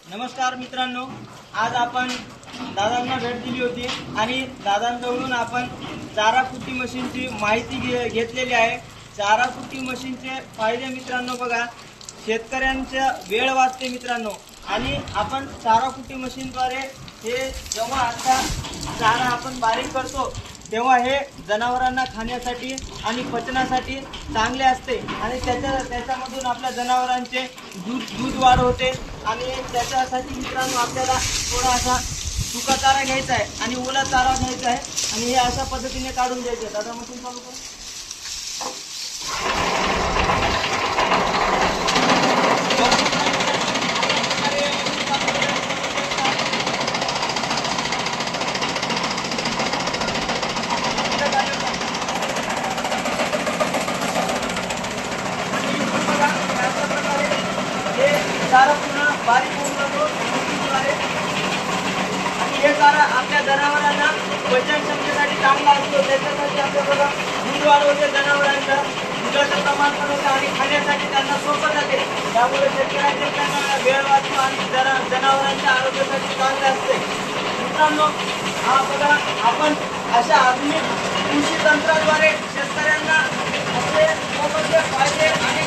नमस्कार मित्रांनो, आज आपण दादांना भेट दिली होती आणि दादांजवळून आपण चारा कुट्टी मशीनची माहिती घेतलेली आहे। चारा कुट्टी मशीनचे फायदे मित्रांनो बघा, शेतकऱ्यांचा वेळ वाचते मित्रांनो। आणि आपण चारा कुट्टी मशीनद्वारे हे जेव्हा आता चारा आपण बारीक करतो तेव्हा हे जनावरांना खाण्यासाठी आणि पचनासाठी चांगले असते आणि त्याच्यामधून आपल्या जनावरांचे दूध वाढ होते। आणि त्याच्यासाठी मित्रांनो आपल्याला थोडासा सुका चारा घ्यायचा आहे आणि ओला चारा घ्यायचा आहे आणि हे अशा पद्धतीने काढून द्यायचे। दादा मशीन चालू कर। चारा पूर्ण बारीक होऊन जातो आणि हे चारा आपल्या जनावरांना पचन क्षमतेसाठी चांगला असतो। त्याच्यासाठी आपल्याला दूध वाढवते, जनावरांचं दुधाचं प्रमाण पण होतं आणि खाण्यासाठी त्यांना सोपं जाते। त्यामुळे शेतकऱ्यांचे त्यांना वेळ वाचतो आणि जनावरांच्या आरोग्यासाठी चांगले असते। मित्रांनो, हा बघा, आपण अशा आधुनिक कृषी तंत्राद्वारे शेतकऱ्यांना असे मोठमोठे फायदे आणि